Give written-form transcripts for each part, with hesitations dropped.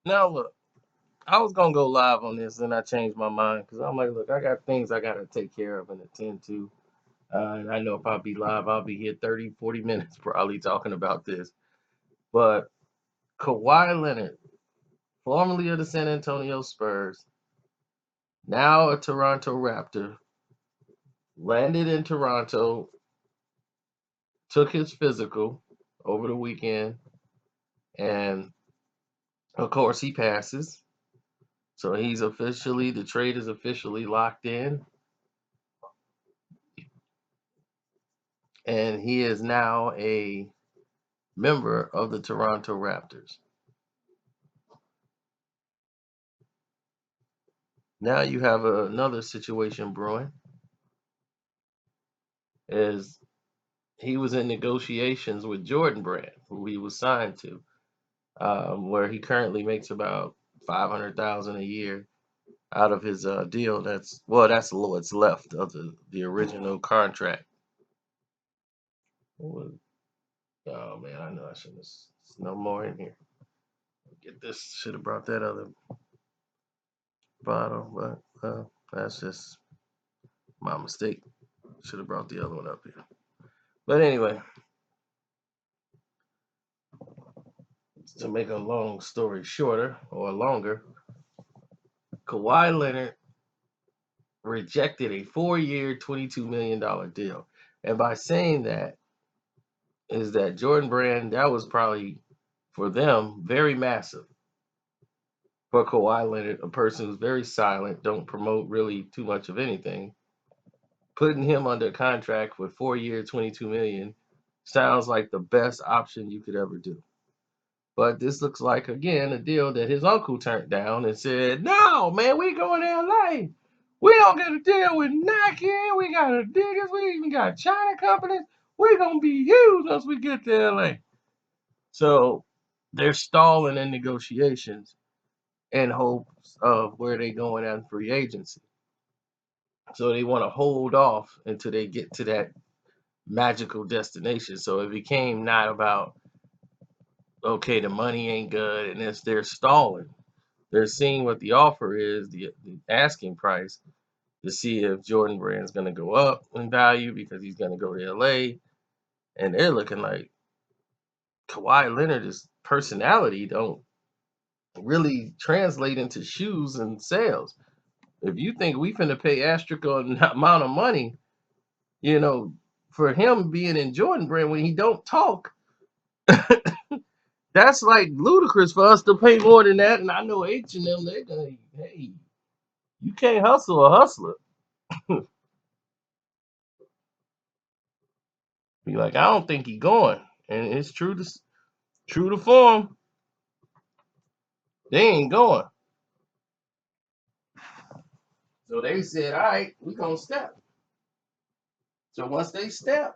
Now look, I was gonna go live on this, and I changed my mind because I'm like, look, I got things I gotta take care of and attend to. And I know if I'll be live, I'll be here 30, 40 minutes probably talking about this. But Kawhi Leonard, formerly of the San Antonio Spurs, now a Toronto Raptor, landed in Toronto, took his physical over the weekend, and of course he passes. So the trade is officially locked in, and he is now a member of the Toronto Raptors. Now you have another situation brewing, as he was in negotiations with Jordan Brand, who he was signed to, where he currently makes about 500,000 a year out of his deal. That's what's left of the original contract. Oh man, I know I shouldn't. There's no more in here. Get this. Should have brought that other bottle, but that's just my mistake. Should have brought the other one up here. But anyway, to make a long story shorter or longer, Kawhi Leonard rejected a 4-year, $22 million deal. And by saying that, is that Jordan Brand, that was probably for them very massive. For Kawhi Leonard, a person who's very silent, don't promote really too much of anything, putting him under contract for 4 year, 22 million sounds like the best option you could ever do. But this looks like again a deal that his uncle turned down and said, "No, man, we going to LA. We don't get a deal with Nike. We got Adidas. We even got China companies. We're gonna be huge once we get to LA." So they're stalling in negotiations in hopes of where they going on free agency. So they want to hold off until they get to that magical destination. So it became not about, okay, the money ain't good, and they're stalling. They're seeing what the offer is, the asking price, to see if Jordan Brand's going to go up in value because he's going to go to LA. And they're looking like Kawhi Leonard's personality don't really translate into shoes and sales. If you think we finna pay astronomical amount of money, you know, for him being in Jordan Brand when he don't talk, that's like ludicrous for us to pay more than that. And I know H&M, they're gonna, hey, you can't hustle a hustler. Be like, I don't think he going, and it's true to form. They ain't going. So they said, all right, we gonna step. So once they step,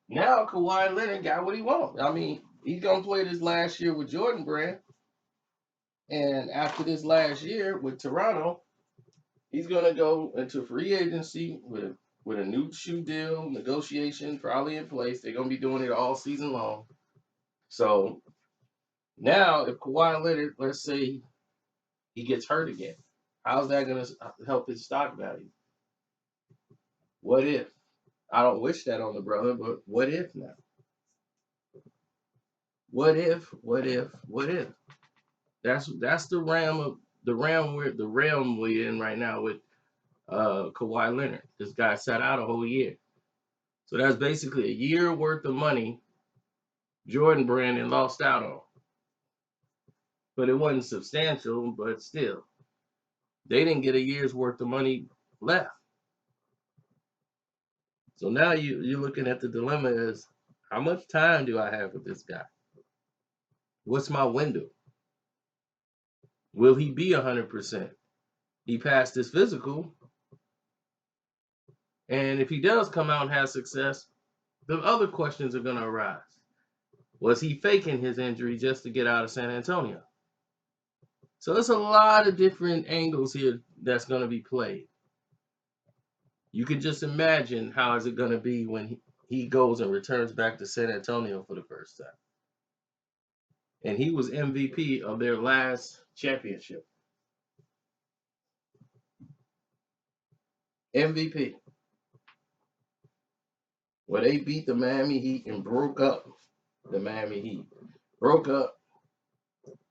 now Kawhi Leonard got what he wants. I mean, he's gonna play this last year with Jordan Brand, and after this last year with Toronto, he's gonna go into free agency with a new shoe deal, negotiation probably in place. They're gonna be doing it all season long. So now, if Kawhi Leonard, let's say he gets hurt again, how's that gonna help his stock value? What if? I don't wish that on the brother, but what if now? What if? What if? What if? That's the realm we're in right now with Kawhi Leonard. This guy sat out a whole year. So that's basically a year worth of money Jordan Brandon lost out on. But it wasn't substantial, but still. They didn't get a year's worth of money left. So now you're looking at the dilemma is, how much time do I have with this guy? What's my window? Will he be 100%? He passed his physical, and if he does come out and have success, the other questions are going to arise. Was he faking his injury just to get out of San Antonio? So there's a lot of different angles here that's going to be played. You can just imagine how is it going to be when he goes and returns back to San Antonio for the first time. And he was MVP of their last championship. MVP. Where they beat the Miami Heat and broke up the Miami Heat. Broke up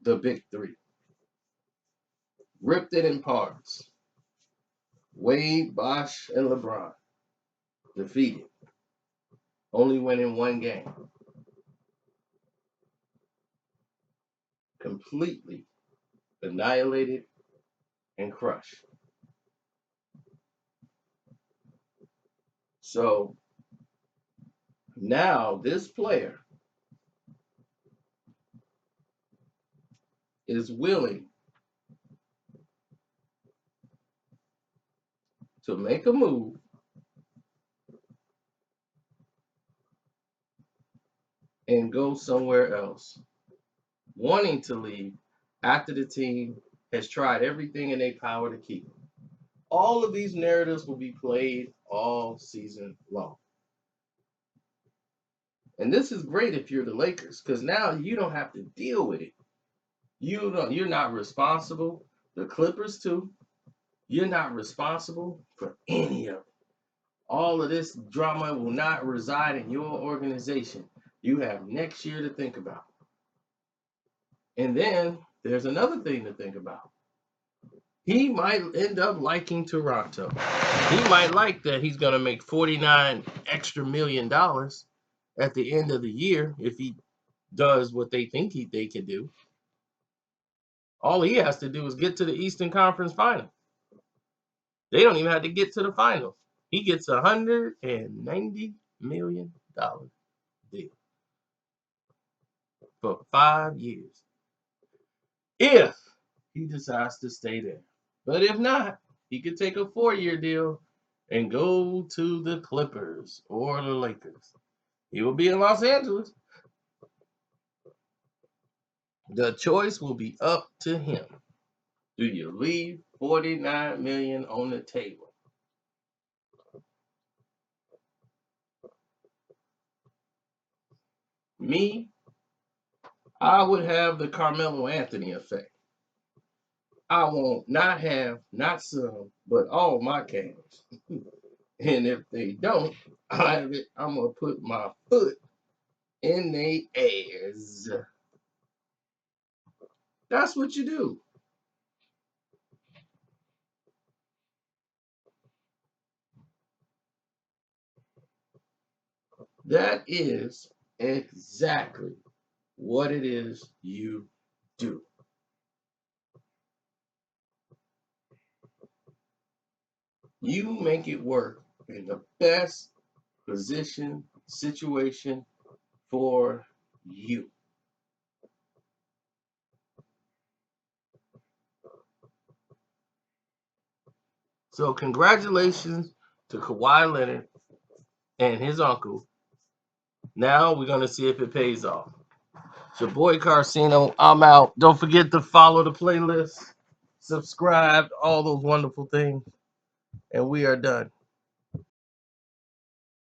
the Big Three. Ripped it in parts. Wade, Bosh, and LeBron defeated. Only winning one game. Completely annihilated and crushed. So now this player is willing to make a move and go somewhere else, wanting to leave after the team has tried everything in their power to keep him. All of these narratives will be played all season long. And this is great if you're the Lakers, because now you don't have to deal with it. You're not responsible. The Clippers too. You're not responsible for any of it. All of this drama will not reside in your organization. You have next year to think about. And then there's another thing to think about. He might end up liking Toronto. He might like that he's going to make $49 extra million at the end of the year if he does what they think they can do. All he has to do is get to the Eastern Conference Final. They don't even have to get to the finals. He gets $190 million deal for 5 years if he decides to stay there. But if not, he could take a 4-year deal and go to the Clippers or the Lakers. He will be in Los Angeles. The choice will be up to him. Do you leave $49 million on the table? Me, I would have the Carmelo Anthony effect. I won't not have not some, but all my games. And if they don't, I'm gonna put my foot in their ass. That's what you do. That is exactly what it is you do. You make it work in the best situation for you. So congratulations to Kawhi Leonard and his uncle. Now we're going to see if it pays off. It's your boy Carcino. I'm out. Don't forget to follow the playlist, subscribe, all those wonderful things. And we are done.